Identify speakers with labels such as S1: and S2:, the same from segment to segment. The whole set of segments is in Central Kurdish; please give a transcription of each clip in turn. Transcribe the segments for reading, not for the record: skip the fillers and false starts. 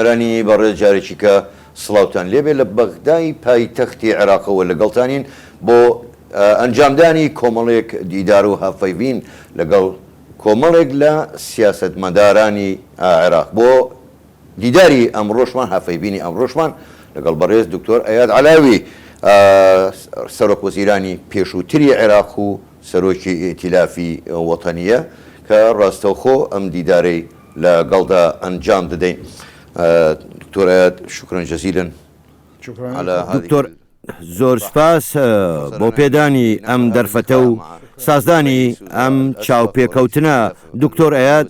S1: بینەرانی بەڕێز جارێکی کە سڵاوتان لێبێ لە بەغدای پایتەختی عێراقەوە لەگەڵتانین بۆ ئەنجامدانی کۆمەڵێک دیدار و هەفەیبین لەگەڵ کۆمەڵێک لە سیاسەتمەدارانی عێراق بۆ دیداری ئەمڕۆشمان هەفەیبینی ئەمڕۆشمان لەگەڵ بەڕێز دکتۆر ئەیاد عەلاوی سەرۆک وەزیرانی پێشووتری عێراق و سەرۆکی ئێتیلافی وەتەنیە کە ڕاستەوخۆ ئەم دیدارەی لەگەڵدا ئەنجام دەدەین. دکتۆر ئەیاد شکرا جەزیلن. دکتۆر زۆر سپاس بۆ پێدانی ئەم دەرفەتە و سازدانی ئەم چاوپێکەوتنە. دکتۆر ئەیاد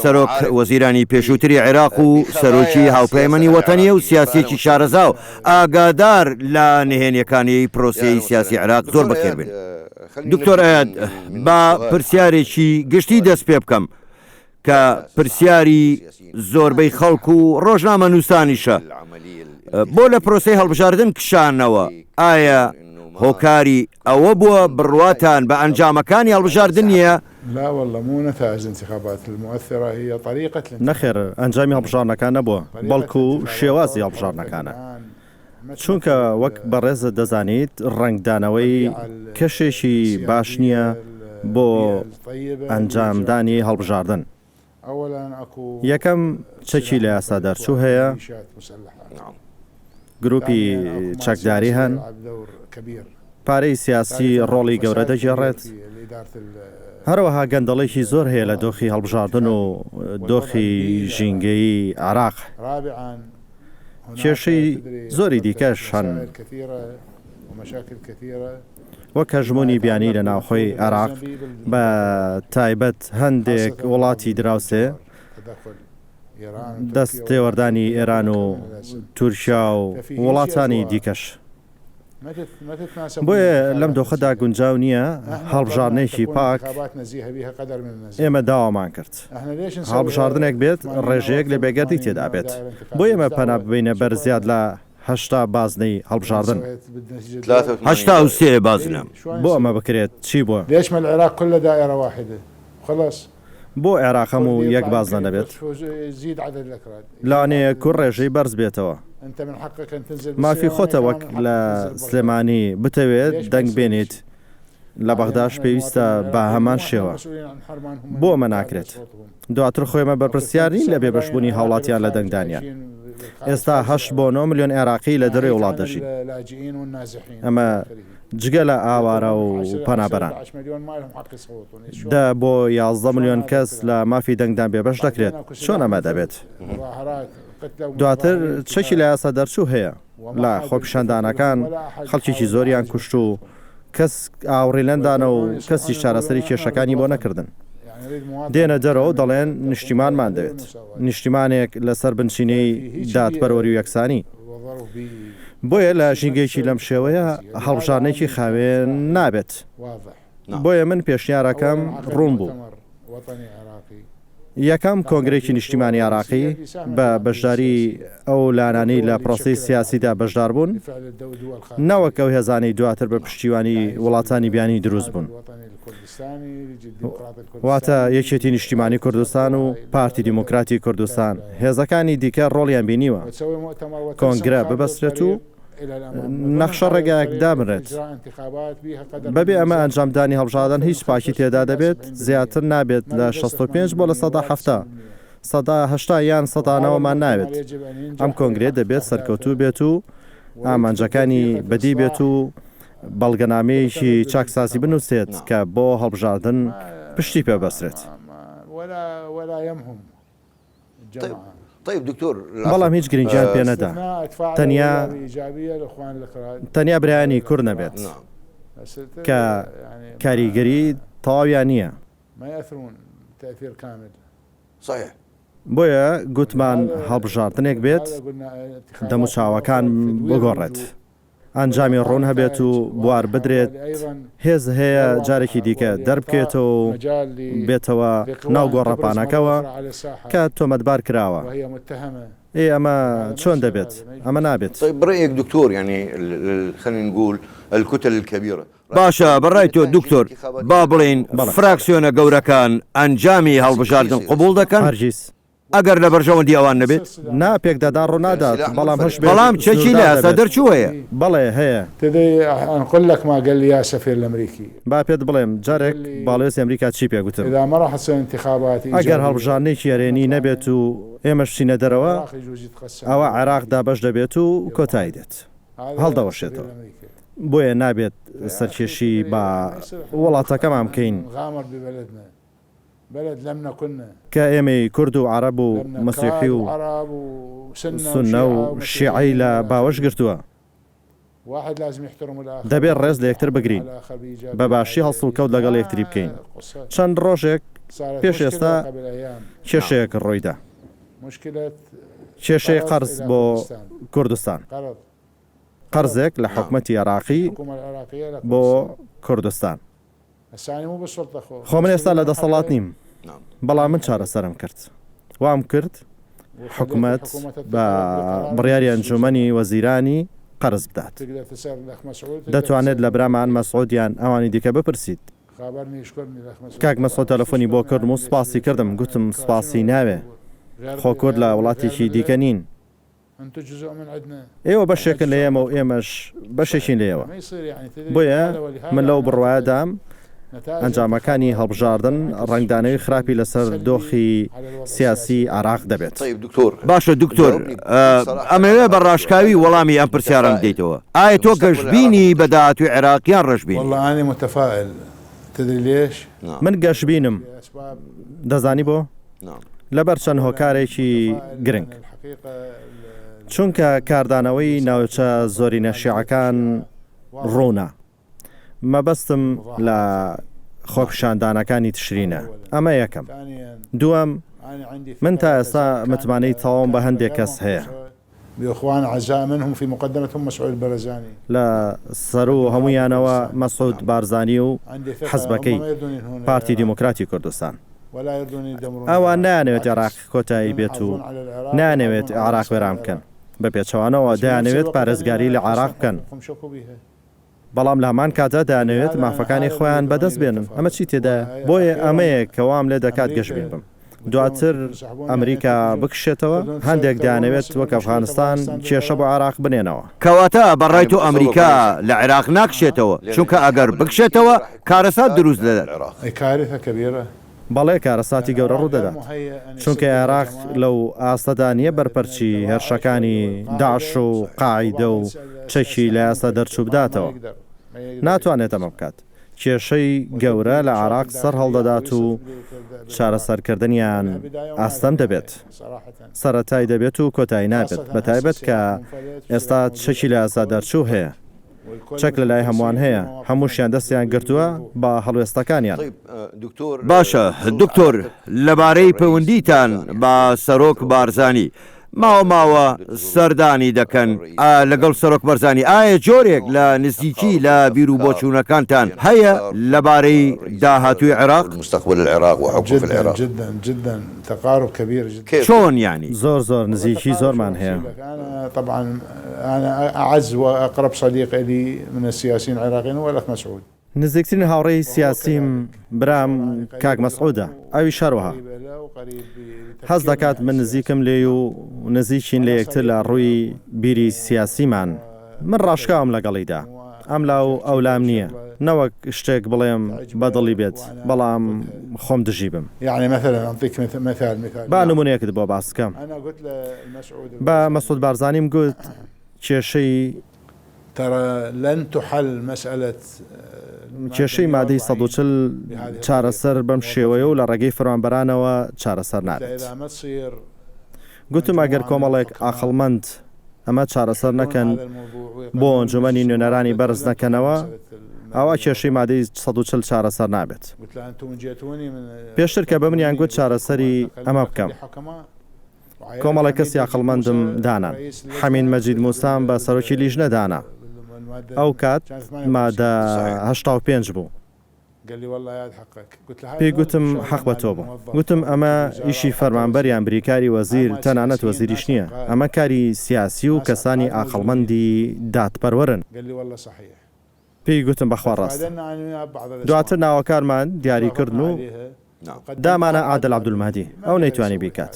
S1: سەرۆک وەزیرانی پێشووتری عێراق و سەرۆکی هاوپەیمەنی وەتەنیە و سیاسێکی شارەزا و ئاگادار لە نهێنیەکانی پرۆسەی سیاسی عێراق زۆر بەکێربێن. دکتۆر ئەیاد با پرسیارێکی گشتی دەست پێ بکەم کە پرسیاری زۆربەی خەڵک و ڕۆژنامە نووسانیشە بۆ لە پرۆسەی هەڵبژاردن کشانەوە. ئایا هۆکاری ئەوە بووە بڕواتان بە ئەنجامەکانی هەڵبژاردن نیە؟
S2: نەخێر ئەنجامی هەڵبژاردنەکان نەبووە، بەڵکو شێوازی هەڵبژاردنەکانە. چونکە وەک بەڕێزە دەزانیت ڕنگدانەوەی کەشێکی باش نییە بۆ ئەنجامدانی هەڵبژاردن. یەکەم چەکی لە یاسا دەرچوو هەیە، گروپی چەکداری هەن، پارەی سیاسی ڕۆڵی گەورە دەگێڕێت، هەروەها گەندەڵێکی زۆر هەیە لە دۆخی هەڵبژاردن و دۆخی ژینگەیی عێراق. کێشەی زۆری دیکەش هەن وەک هەژمۆنی بیانی لە ناوخۆی عێراق، بە تایبەت هەندێک وڵاتی دراوسێ، دەست تێوەردانی ئێران و تورکیا و وڵاتانی دیکەش. بۆیە لەم دۆخەدا گونجاو نییە هەڵبژاردنێکی پاک ئێمە داوامان کرد. هەڵبژاردنێک بێت ڕێژەیەک لە بێگەردی تێدا بێت، بۆ ئێمە پەنا ببینە بەر زیاد لە 80 بازنەی هەڵبژاردن.
S1: 83 بازنە
S2: بۆ ئەمە بکرێت چی بووە؟ بۆ عێراق هەموو یەک بازنە دەبێت، لانەیە کوڕ ڕێژەی بەرز بێتەوە. مافی خۆتە وەک لە سلێمانی بتەوێت دەنگ بێنیت لە بەغداش پێویستە بە هەمان شێوە، بۆ ئەمە ناکرێت. دواتر خۆیمە بەرپرسیارین لە بێبەشبوونی هاوڵاتیان لە دەنگدانیان. ئێستا 8 بۆ 9 ملیۆن عێراقی لە دەرێ وڵات دەژین. ئەمە جگە لە ئاوارە و پەنابەران بۆ 11 ملیۆن کەس لە مافی دەنگدان بێبەش دەکرێت. چۆن ئەمە دەبێت؟ دواتر چەکی لە یاسا دەرچوو هەیە، لە خۆپیشاندانەکان خەڵکێکی زۆریان کوشت و کەس ئاوڕێ لەندانە و کەسی چارەسەری کێشەکانی بۆ نەکردن. دێنە دەرەوە دەڵێن نیشتیمانمان دەوێت، نیشتیمانێک لەسەر بنچینەی دادپەروەری و یەکسانی. بۆیە لە ژینگەیەکی لەم شێوەیە هەڵبژاردنێکی خاوێن نابێت. بۆیە من پێشنیارەکەم ڕوون بوو. یەکەم کۆنگرێکی نیشتیمانی عێراقی بە بەشداری ئەو لانانەی لە پرۆسەی سیاسیدا بەشدار بوون، نەوەک ئەو هێزانەی دواتر بە پشتیوانی وڵاتانی بیانی دروست بوون، واتە یەکێتی نیشتیمانی کوردستان و پارتی دیموکراتی کوردستان. هێزەکانی دیکە ڕۆڵیان بینیوە کۆنگرە ببەسترێت و نەخشە ڕێگایەک دامرێت. بەبێ ئەمە ئەنجامدانی هەڵبژاردن هیچ پاکی تێدا دەبێت، زیاتر نابێت لە 65 بۆ لە 170 180 یان 100ەوەمان ناوێت. ئەم کۆنگرێت دەبێت سەرکەوتوو بێت و ئامانجەکانی بەدی بێت و بەڵگەنامەیەکی چاکسازی بنووسێت کە بۆ هەڵبژاردن پشتی پێبەسترێت. بەڵام هیچ گرنگیان پێ نەدا، تەنیا برایانی کوڕ نەبێت کە کاریگەری تەواویان نییە. بۆیە گوتمان هەڵبژاردنێک بێت دەموچاوەکان بگۆڕێت، ئەنجامی ڕوون هەبێت و بوار بدرێت، هێز هەیە جارێکی دیکە دەربکێتەوە و بێتەوە ناو گۆڕەپانەکەەوە کە تۆمەتبار کراوە. ئەمە چۆن دەبێت؟ ئەمە نابێت.
S1: بڕێیەک دکتۆر ینی خلينا نقول الكتل الكبيرة. باشە بەڕای تۆ دکتۆر با بڵین فراکسیۆنە گەورەکان ئەنجامی هەڵبژاردن قبول دەکەن؟
S2: هەرگیز
S3: ئەگەر لە بەرژەوەندی ئەوان نەبێت
S2: نا پێکدادان ڕوونادات بەڵام هەش
S3: بەڵام چەکی لە یاسا دەرچووەیە
S2: بەڵێ هەیە
S4: تدري نقول لك ما قال لي يا سفير الامريكي
S2: با پێت بڵێم جارێک باڵێز ئەمریکا چی پێگوتم
S4: اذا ما راح تصير انتخابات
S2: ئەگەر هەڵبژارنێکی یارێنی نەبێت و ئێمەش چینە دەرەوە ئەوە عێراقدا بەش دەبێت و کۆتایی دێت هەڵدەوەشێتەوە بۆیە نابێت سەرکێشی بە وڵاتەکەمان بکەین
S4: غامر ببلدنا بلد لم نكن
S2: کە ئێمەی کورد و عەرەب و مەسیحی و
S4: عرب
S2: سنە و شیعی لە باوەش گرتووە
S4: واحد لازم يحترم الاخر
S2: دەبێت ڕێز لە یەکتر بگرین بە باشی هەڵسڵ کەوت لەگەڵ یەکتری بکەین چەند ڕۆژێک پێش ئێستا کێشەیەک ڕۆیدا کێشەی قەرز بۆ کوردستان قەرزێک لە حکومەتی عێراقی بۆ کوردستان خۆ من ئێستا لە دەسەڵات نیم بەڵام من چارەسەرم کرد وام کرد حکومەت بە بڕیاری ئەنجومەنی وەزیرانی قەرز بدات دەتوانێت لە برامان مەسعودیان ئەوانی دیکە بپرسیت کاک مەسعود تەلەفۆنی بۆ کردم و سپاسی کردم گوتم سپاسی ناوێ خۆ کورد لە وڵاتێکی دیکە نین ئێوە بەشێکن لە ئێمە و ئێمەش بەشێکین لێەوە بۆیە من لەو بڕواایەدام ئەنجامەکانی هەڵبژاردن ڕنگدانەوەی خراپی لەسەر دۆخی سیاسی عێراق دەبێت
S3: باشە دکتۆر ئەمەوێ بە ڕاشکاوی وەڵامی ئەم پرسیارم بدەیتەوە ئایا تۆ گەشتبینی بە داهاتووی عێراقیان ڕەشبین
S4: والله أنا متفائل تدري ليش؟
S2: من گەشتبینم دەزانی بۆ لەبەر چەند هۆکارێکی گرنگ چونکە کاردانەوەی ناوچە زۆرینە شیعەکان ڕوونە مەبەستم لە خۆپیشاندانەکانی تشرینە ئەمە یەکەم دووەم من تا ئێستا متمانەی تەواوم بە هەندێک کەس هەیە
S4: بإخوان أعزاء منهم في مقدمتهم مسعود البرزاني
S2: لە سەر و هەموویانەوە مەسعود بارزانی و حەزبەکەی پارتی دیموکراتی کوردستان ئەوان نانەوێت عێراق کۆتایی بێت و نانەوێت عێراق وێران بکەن بە پێچەوانەوە دەیانەوێت پارێزگاری لە عێراق بکەن بەڵام لە هەمان کاتە دەیانەوێت مافەکانی خۆیان بەدەست بێنن ئەمە چی تێدایە بۆیە ئەمەیە کەوام لێ دەکات گەشتبین بم دواتر ئەمریکا بکشێتەوە هەندێک دەیانەوێت وەک ئەفغانستان کێشە بۆ عێراق بنێنەوە
S3: کەواتە بەڕای تۆ ئەمریکا لە عێراق ناکشێتەوە چونکە ئەگەر بکشێتەوە کارەسات دروست دەدات
S4: كارثة كبيرة
S2: بەڵێ کارەساتی گەورە ڕوو دەدات چونکە عێراق لەو ئاستەدا نییە بەرپەرچی هێرشەکانی داعش و قاعیدە و چەکی لە ئاستا دەرچوو بداتەوە ناتوانێت ئەمە بکات کێشەی گەورە لە عێراق سەر هەڵدەدات و چارەسەرکردنیان ئاستەم دەبێت سەرەتای دەبێت و کۆتایی نابێت بەتایبەت کە ئێستا چەکی لە ئاستا دەرچوو هەیە چەک لە لای هەمووان هەیە هەمووشیان دەستیان گرتووە بە هەڵوێستەکانیان
S3: باشە دکتۆر لەبارەی پەیوەندیتان بە سەرۆک بارزانی ماوە سەردانی دەکەن لەگەڵ سەرۆک بەرزانی ئایا جۆرێک لە نزیکی لە بیر و بۆچوونەکانتان هەیە لەبارەی داهاتووی عێراق
S1: مستقبل العراق وحكم في العراق
S4: جدا جدا تقارب كبير جدا
S3: چۆن ینی
S2: زۆر نزیکی زۆرمان هەیە
S4: أنا طبعا أنا أعز وأقرب صديق لي من السياسيين العراقيين هو الأخ مسعود
S2: نزیکترین هاوڕێی سیاسیم برام کاک مەسعودە ئەوی شەروەها حەز دەکات من نزیکم لێ و نزیکین لە یەکتر لە ڕووی بیری سیاسیمان من ڕاشکاوم لەگەڵیدا ئەم لاو ئەولام نییە نەوەک شتێک بڵێم بەدڵی بێت بەڵام خۆم دژی بم
S4: يعني مثلا أعطيك مثال
S2: با نمونەیەکت بۆ باس بکەم بە مەسعود بارزانیم گوت کێشەی
S4: ترى لن تحل مسألة
S2: کێشەی مادەی 140 چارەسەر بەم شێوەیە و لە ڕێگەی فەرمانبەرانەوە چارەسەر نابێت گوتم ئەگەر کۆمەڵێک ئاخەڵمەند ئەمە چارەسەر نەکەن بۆ ئەنجومەنی نوێنەرانی بەرز نەکەنەوە ئەوە کێشەی مادەی 140 چارەسەر نابێت پێشتر کە بە منیان گوت چارەسەری ئەمە بکەم کۆمەڵی کەسی ئاخەڵمەندم دانان حەمین مەجید موسام بە سەرۆکی لیژنە دانا ئەو کات مادە 85 بوو پێی گوتم حەق بە تۆ بوو گوتم ئەمە ئیشی فەرمانبەریان بریکاری وەزیر تەنانەت وەزیریش نییە ئەمە کاری سیاسی و کەسانی ئاخەڵمەندی دادپەروەرن پێی گوتم بەخوا ڕاست دواتر ناوەکارمان دیاریکردن و دامانە عادل عەبدولمەهدی ئەو نەیتوانی بیکات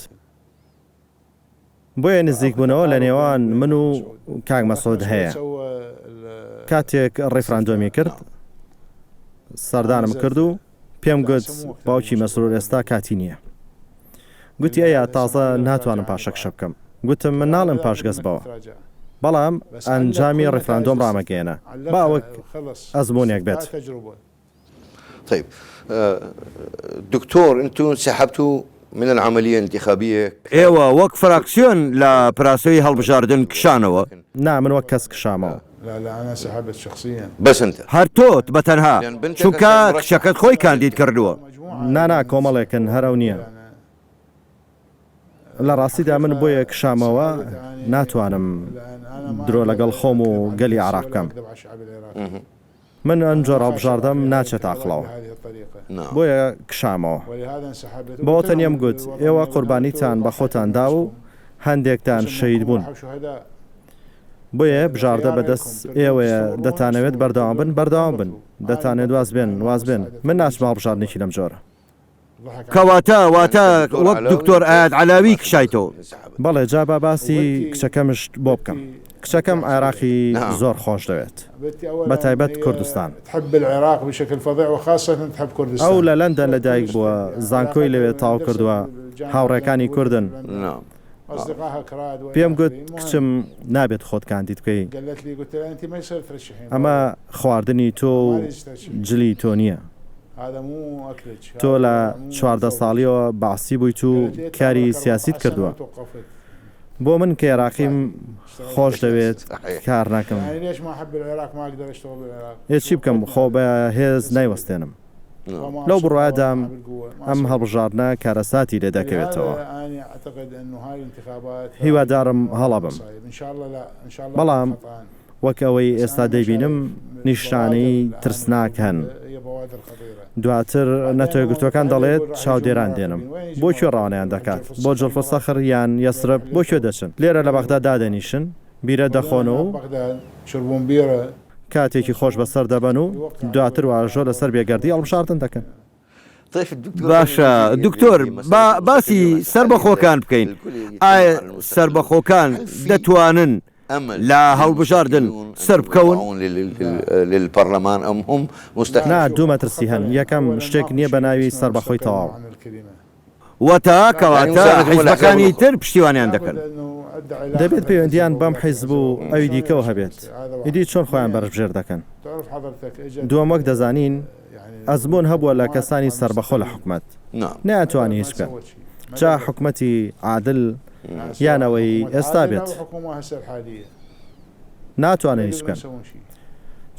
S2: بۆیە نزیک بوونەوە لە نێوان من و کاک مەسعود هەیە. کاتێک ڕێفراندۆمی کرد سەردانم کرد و پێم گوت باوکی مەسرور ئێستا کاتی نییە. گوتی ئەیە تازە ناتوانم پاشەکشە بکەم. گوتم من ناڵم پاشگەز بەوە، بەڵام ئەنجامی ڕێفراندۆم ڕامەگەێنە باوەک ئەزمونێک بێت.
S1: طيب دكتور انتم انسحبتوا من العمليه الانتخابيه.
S3: ئێوە وەک فراکسیۆن لە پراسەی هەڵبژاردن کشانەوە؟
S2: نا من وەک کەس کشامەوە.
S4: لا أنا سحبت شخصيا.
S1: بس انت
S3: هەر تۆت بەتەنها چونکە کچەکەت خۆی کاندید کردووە.
S2: نانا کۆمەڵێکن هەرەو نییە. لە ڕاستیدا من بۆیە کشامەوە ناتوانم درۆ لەگەڵ خۆم و گەلی عراق بکەم. من ئەنجۆ هەڵبژاردەم ناچێت ئاخڵەوە، بۆیە کشامەوە. بۆ تەنیەم گوت ئێوە قوربانیتان بە خۆتان دا و هەندێکتان شەید بوون، بۆیە بژاردە بەدەست ئێوەیە. دەتانەوێت بەردەوام بن بەردەوام بن، دەتانێت واز بێن. من ناچمە هەڵبژاردنێکی لەم جۆرە.
S3: کەواتە وەک دکتۆر ئاەت عەلاوی کشایتەوە.
S2: بەڵێ جا با باسی کچەکەمش بۆ بکەم. کچەکەم عێراقی زۆر خۆش دەوێت، بەتایبەت کوردستان.
S4: تحب العراق بشكل فظيع وخاصة تحب كردستان.
S2: ئەو لە لەندەن لەدایک بووە، زانکۆی لەوێ تاو کردووە، هاوڕێکانی کوردن. پێم گوت کچم نابێت خۆت کاندید بکەی، ئەمە خواردنی تۆ و جلی تۆ نییە. تۆ لە 14 ساڵیەوە باسی بوویت و کاری سیاسیت کردووە. بۆ من کە عێراقیم خۆش دەوێت کار ناکەم. هێچی بکەم خۆ بە هێز نایوەستێنم. لەو بڕوادام ئەم هەڵبژاردنە کارەساتی لێ دەکەوێتەوە. هیوادارم هەڵا بم، بەڵام وەک ئەوەی ئێستا دەیبینم نیشانەی ترسناک هەن. دواتر نەتۆیگرتوەکان دەڵێت چاودێران دێنم. بۆ کوێ ڕاوانیان دەکات؟ بۆ جڵفە سەخر یان یەسرب بۆ کوێ دەچن؟ لێرە لە بەغدا دادەنیشن، بیرە دەخۆنەوە و کاتێکی خۆش بەسەر دەبەن و دواتر واژۆ لەسەر بێگەردی هەڵبژاردن دەکەن.
S3: باشە دکتۆر، باسی سربەخۆکان بکەین. ئایا سربەخۆکان دەتوانن لا هەڵبژاردن سەر بکەون؟
S1: للبرلمان ئەم هم
S2: نا دوو مەترسی هەن. یەکەم شتێک نییە بە ناوی سربەخۆی تەواو.
S3: وەتا کەواتە حیزبەکانی تر پشتیوانیان دەکەن.
S2: دەبێت پەیوەندیان بەم حیزب و ئەوی دیکەەوە هەبێت. ئیدی چۆن خۆیان بەرژێر دەکەن. دووەم وەک دەزانین ئەزمون هەبووە لە کەسانی سربەخۆ لە حکومەت، نەیانتوانی هیچ بکەن. جا حکومەتی عادل یانەوەی ئێستا بێت ناتوانن هیچ بکەن،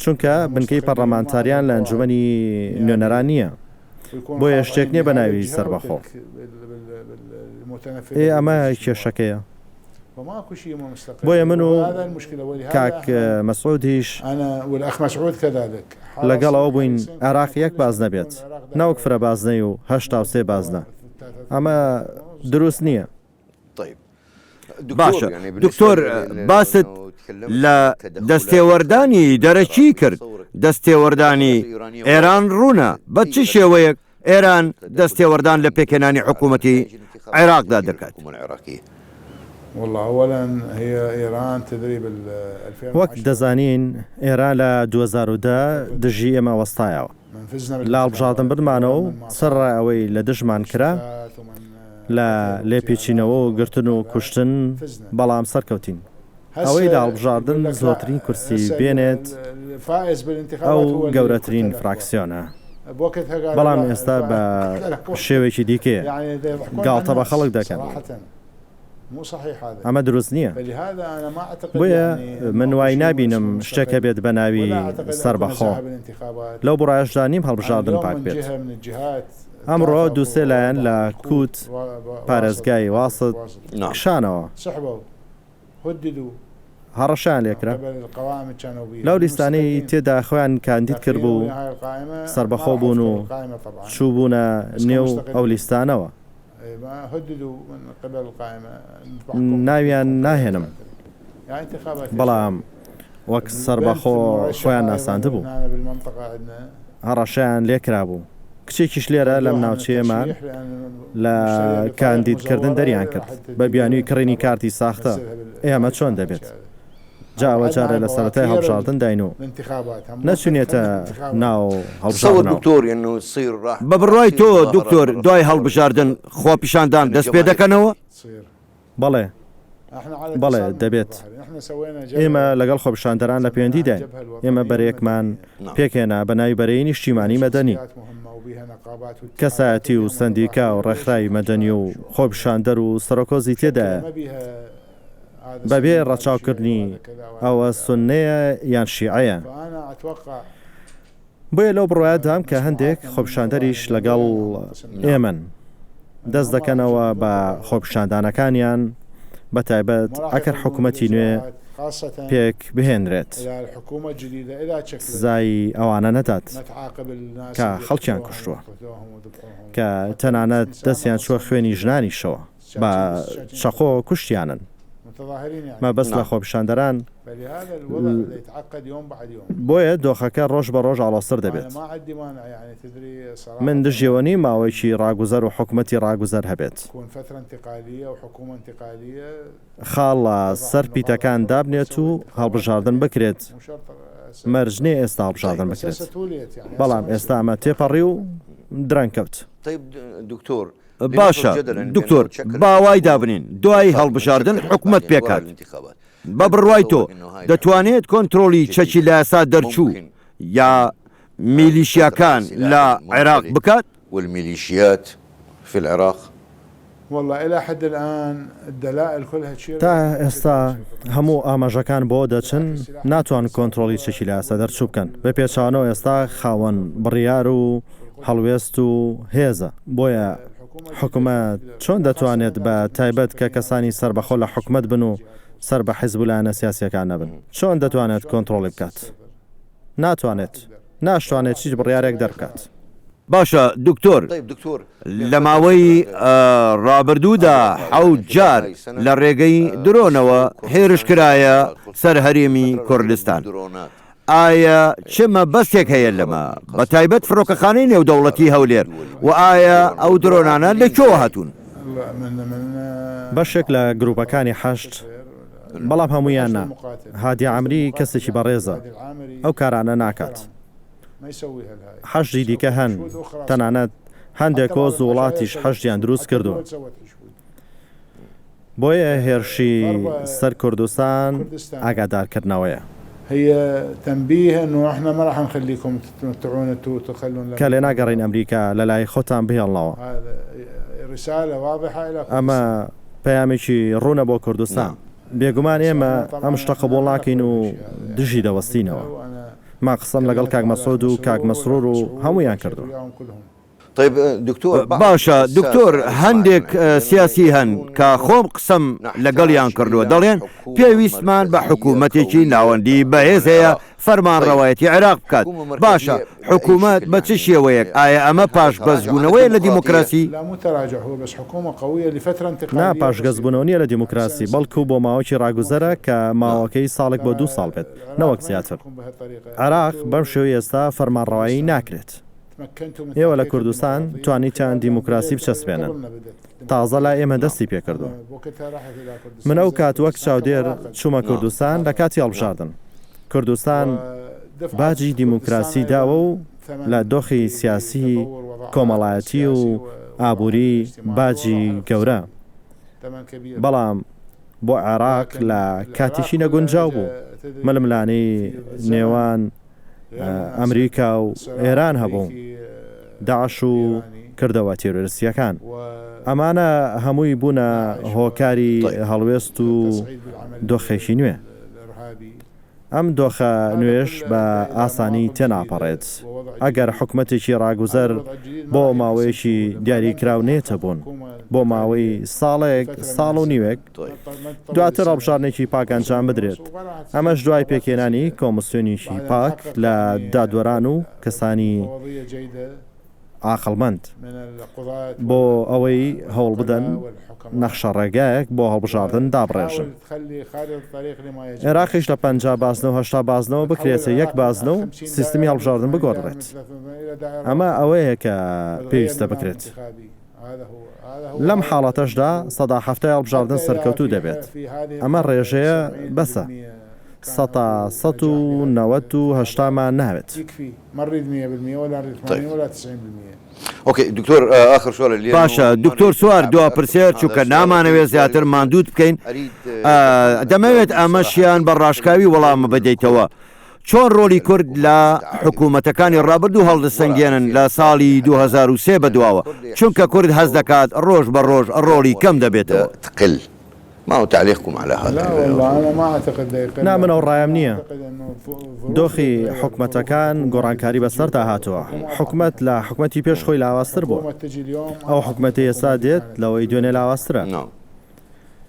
S2: چونکە بنکەی پەرلەمانتاریان لە ئەنجومەنی نوێنەران نییە. بۆیە شتێک نییە بە ناوی سربەخۆ. ئەمە کێشەکەیە. بۆیە من و کاک مەسعودیش لەگەڵەوە بووین عێراق یەک باز نەبێت، ناوەک فرە بازنەی و 83 بازنە. ئەمە دروست نییە.
S3: باشە دکتۆر، باست لە دەستێوەردانی دەرەچی کرد. دەستێوەردانی ئێران ڕوونە بە چ شێوەیەک ئێران دەستێوەردان لە پێکێنانی حکوومەتی عێراقدا دەکات؟
S2: وەک دەزانین ئێران لە 2010 دژی ئێمە وەستایەوە. لە هەڵبژاردن بردمانەوە و سەرڕای ئەوەی لە دژمان کرا لە لێپێچینەوە و گرتن و کوشتن، بەڵام سەرکەوتین. ئەوەی لە هەڵبژاردن زۆرترین کورسی بێنێت ئەو گەورەترین فراکسیۆنە. بەڵام ئێستا بە شێوێکی دیکەیە گاڵتە بە خەڵک دەکەن. ئەمە دروست نییە. بۆیە من وای نابینم شتێکە بێت بە ناوی سربەخۆ. لەو بڕایشدا نیم هەڵبژاردن پاک بێت. ئەمڕۆ دووسێ لایەن لە کووت پارێزگای واست کشانەوە، هەڕەشیان لێکرا. لەو لیستانەی تێدا خۆیان کاندید کرد بوو سربەخۆ بوون و چوو بوونە نێو ئەو لیستانەوە. ناویان ناهێنم، بەڵام وەک سربەخۆ خۆیان ناساند بوو، هەڕەشیان لێکرا بوو. کچێکیش لێرە لەم ناوچەیەمان لە کاندیدکردن دەریان کرد بە بیانووی کڕینی کارتی ساختە ئێمە چۆن دەبێت جاوە جارە لە سەرەتای هەڵبژاردن داین و نەچونێتە ناو هەڵبژاردنەوە.
S3: بە بڕوای تۆ دکتۆر دوای هەڵبژاردن خۆپیشاندان دەست پێ دەکەنەوە؟
S2: بەڵێ بەڵێ دەبێت. ئێمە لەگەڵ خۆپیشاندەران لە پەیوەندیداین. ئێمە بەرەیەکمان پێکێنا بە ناوی بەرەی نیشتیمانی مەدەنی کەسایەتی و سندیکا و ڕێکخراوی مەدەنی و خۆپیشاندەر و سەرۆکۆزی تێدایە بەبێ ڕەچاوکردنی ئەوە سوننەیە یان شیعەیە. بۆیە لەو بڕوایەدام کە هەندێک خۆپیشاندەریش لەگەڵ ئێمن دەست دەکەنەوە بە خۆپیشاندانەکانیان بە تایبەت ئەگەر حکوومەتی نوێ پێک بهێنرێت سزای ئەوانە نەدات کە خەڵکیان کوشتووە کە تەنانەت دەستیان چوە خوێنی ژنانیشەوە بە شەقۆ کوشتیانن. مەبەست لە خۆپیشاندەران بۆیە دۆخەکە ڕۆژ بە ڕۆژ ئاڵۆسەر دەبێت. من دژیەوە نی ماوەیەکی ڕاگوزەر و حکوومەتی ڕاگوزەر هەبێت خاڵ لە سەر پیتەکان دابنێت و هەڵبژاردن بکرێت. مەرجنێ ئێستا هەڵبژاردن بکرێت بەڵام ئێستا ئەمە تێپەڕی و درەنکەوت.
S3: باشە دکتۆر باوای دابنین دوای هەڵبژاردن حکوومەت پێکات. بە بڕوای تۆ دەتوانێت کۆنتترۆلی چەکی لە یاسا دەرچوو یا میلیشیاکان لە عێراق بکات؟
S1: والميليشيات في العراق
S2: تا ئێستا هەموو ئاماژەکان بۆ دەچن ناتوان کۆنتترۆلی چەکی لە یاسا دەرچوو بکەن بە پێچانەوە ئێستا خاوەن بڕیار و هەڵوێست و هێزە. بۆیە حکوومەت چۆن دەتوانێت بە تایبەت کە کەسانی سربەخۆ لە حکوومەت بن و سەر بە حیزب و لایەنە سیاسیەکان نەبن چۆن دەتوانێت کۆنتترۆلی بکات؟ ناتوانێت ناشتوانێت چیت بڕیارێک دەرکات.
S3: باشە دکتۆر لە ماوەی ڕابردوودا حەوت جار لە ڕێگەی درۆنەوە هێرش کرایە سەر هەرێمی کوردستان. ئایا چمە بەستێک هەیە لەمە بە تایبەت فڕۆکەخانەی نێودەوڵەتی هەولێر و ئایا ئەو درۆنانە لەکوێوە هاتوون؟
S2: بەشێک لە گروپەکانی حەشت بەڵام هەمویان نا. هادی عەمری کەسێکی بەڕێزە ئەو کارانە ناکات. حەشتی دیکە هەن تەنانەت هەندێک کۆز و وڵاتیش حەشتیان دروست کردو. بۆیە هێرشی سەر کوردستان ئاگادارکردنەوەیە.
S4: هي تنبيه انه احنا ما راح نخليكم تتمتعون وتخلون
S2: کە لێ ناگەڕین ئەمریکا لە لای خۆتان بهێڵنەوە.
S4: رسالة واضحة إلى
S2: ئەمە پەیامێکی ڕوونە بۆ کوردستان. بێگومان ئێمە ئەم شتە قبوڵ ناکەین و دژی دەوەستینەوە. ما قسەم لەگەڵ کاک مەسعود و کاک مەسرور و هەمویان کردو.
S3: باشە دکتۆر هەندێک سیاسی هەن کە خۆم قسەم لەگەڵیان کردووە دەڵێن پێویستمان بە حکوومەتێکی ناوەندی بەهێز هەیە فەرمانڕەوایەتی عێراق بکات. باشە حکوومەت بە چ شێوەیەک ئایا ئەمە پاشگەزبوونەوەیە لە دیموکراسی؟
S2: نا پاشگەزبوونەوە نیە لە دیموکراسی بەڵکو بۆ ماوەکی ڕاگوزەرە کە ماوەکەی ساڵێک بۆ 2 ساڵ بێت نەوەک زیاتر. عێراق بەم شێوەیە ئێستا فەرمانڕەوایی ناکرێت. ئێوە لە کوردستان توانیتیان دیموکراسی بچەسبێنن تازە لای ئێمە دەستی پێکردو. من ئەو کات وەک چاودێر چوومە کوردستان لە کاتی هەڵبژاردن. کوردستان باجی دیموکراسی داوە و لە دۆخی سیاسی کۆمەڵایەتی و ئابووری باجی گەورە. بەڵام بۆ عێراق لە کاتیشی نەگونجاو بوو ململانەی نێوان ئەمریکا و ئێران هەبوو داعش و کردەوە تێرۆریستیەکان. ئەمانە هەمووی بوونە هۆکاری هەڵوێست و دۆخێکی نوێ. ئەم دۆخە نوێش بە ئاسانی تێناپەڕێت ئەگەر حکوومەتێکی ڕاگوزەر بۆ ماوەیەکی دیاریکراو نێتە بوون بۆ ماوەی ساڵێک ساڵ و نیوێک دواتر هەڵبژاردنێکی پاک ئەنجام بدرێت. ئەمەش دوای پێکێنانی کۆمسیۆنیشی پاک لە دادوەران و کەسانی عاقڵمەند
S4: من القضاة
S2: بۆ ئەوەی هەوڵ بدەن
S4: والحكماء
S2: نەخشە ڕێگایەک بۆ هەڵبژاردن دابڕێژن.
S4: حاول تخلي خارج الطريق لما يجب
S2: عێراقیش لە 50 بازنەوە 80 بازنەوە بکرێتە یەک بازنە و سیستمی هەڵبژاردن بگۆڕێت. ئەمە ئەوەیە کە پێویستە بکرێت. لەم حاڵەتەشدا 170 هەڵبژاردن سەرکەوتوو دەبێت. ئەمە ڕێژەیە بەسە 190 مان ناوێت.
S4: يكفي ما نريد 100% ولا نريد 80 ولا 90%.
S1: اوكي دكتور اخر سؤال اللي
S3: باشە دکتۆر سوار دوا پرسێر چووکە نامانەوێت زیاتر ماندوود بکەین دەمەوێت ئەمەشیان بە ڕاشکاوی وەڵامە بدەیتەوە. چۆن ڕۆلی کورد لە حکوومەتەکانی ڕابردوو هەڵدەسەنگێنن لە ساڵی 2023 بەدواوە چونکە کورد هەز دەکات ڕۆژ بە ڕۆژ ڕۆلی کەم دەبێتەوە.
S1: تقل ما هو تعليقكم على هذا؟
S4: لا والله انا ما اعتقد يقل.
S2: نا منەوە ڕایم نییە.
S4: أعتقد إنه
S2: دۆخی حکوومەتەکان گۆڕانکاری بەسەرتا هاتووە. حکوومەت لە حکوومەتی پێش خۆی لاوااستر بووە.
S4: حكومة تجي اليوم
S2: ئەو حکوومەتی ئێستا دێت لەوەی دوێنێ لاوااسترە.
S1: نعم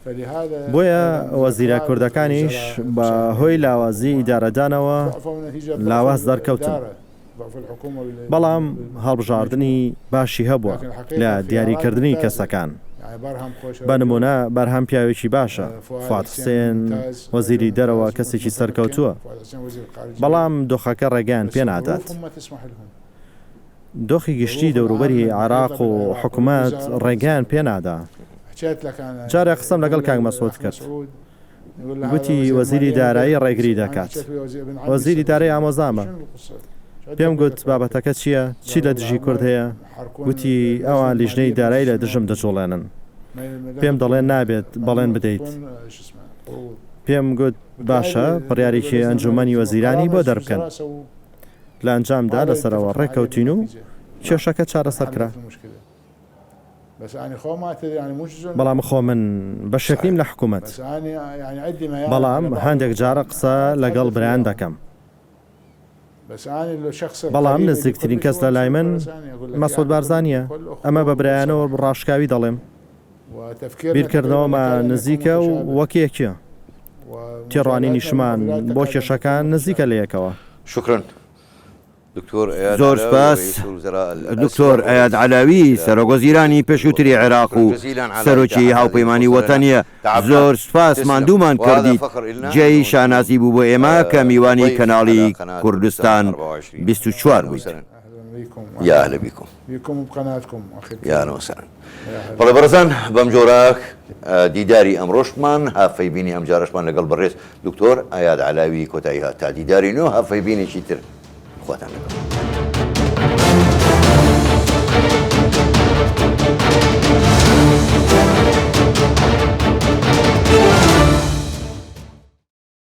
S4: فلهذا
S2: بۆیە وەزیرە کوردەکانیش بە هۆی لاوازی ئیدارەدانەوە
S4: ضعفوا نتيجة
S2: لاواز
S4: ضعف
S2: دەرکەوتن.
S4: الإدارة، ضعف الحكومة
S2: بەڵام هەڵبژاردننی باشی هەبووە لە دیاریکردنی کەسەکان.
S4: يعني برهم خوش
S2: بە نمونە بەرهەم پیاوێکی باشە فواد حسێن وەزیری دەرەوە کەسێکی سەرکەوتووە بەڵام دۆخەکە ڕێگەیان پێ نادات. دۆخی گشتی دەوروبەری عێراق و حکوومەت ڕێگەیان پێ نادا. جارێ قسەم لەگەڵ کاک مەسعود کرد گوتی وەزیری دارایی ڕێگری دەکات. وەزیری دارایی ئامۆزامە. پێم گوت بابەتەکە چییە؟ چی لە دژی کورد هەیە؟ گوتی ئەوان لیژنەی دارایی لە دژم دەجوڵێنن. پێم دەڵێن نابێت بەڵێن بدەیت. پێم گوت باشە بڕیارێکی ئەنجومەنی وەزیرانی بۆ دەربکەن. لە ئەنجامدا لەسەرەوە ڕێکەوتین و کێشەکە چارەسەرکرا. بەڵام خۆ من بەشێکیم لە حکوومەت. بەڵام هەندێک جارە قسە لەگەڵ برایان دەکەم. بەڵام نزیکترین کەس لە لای من مەسعود بارزانیە. ئەمە بە برایانەوە ڕاشکاوی دەڵێم. بیرکردنەوەمە نزیکە و وەکیەکیە. تێڕوانینیشمان بۆ کێشەکان نزیکە لە یەکەوە.
S1: شكرا دكتور اياد
S3: زۆر سپاس دکتۆر ئەیاد عەلاوی سەرۆکوەزیرانی پێشووتری عێراق و سەرۆکی هاوپەیمانی وەتەنیە زۆر سپاس ماندوومان کردیت جێی شانازی بوو بۆ ئێمە کە میوانی کەناڵی کوردستان 24 بوویت.
S1: يا اهلا بكم
S4: بكم وبقناتكم
S1: يا اهلا وسهلا. بەڵێ بەڕێزان بەم جۆرە دیداری ئەمڕۆشتمان هافەی بینی ئەم جارشمان لەگەڵ بەڕێز دکتۆر ئەیاد عەلاوی کۆتایی هات تا دیداری نوێ هافەی بینێکی تر خواتان لەگەڵ.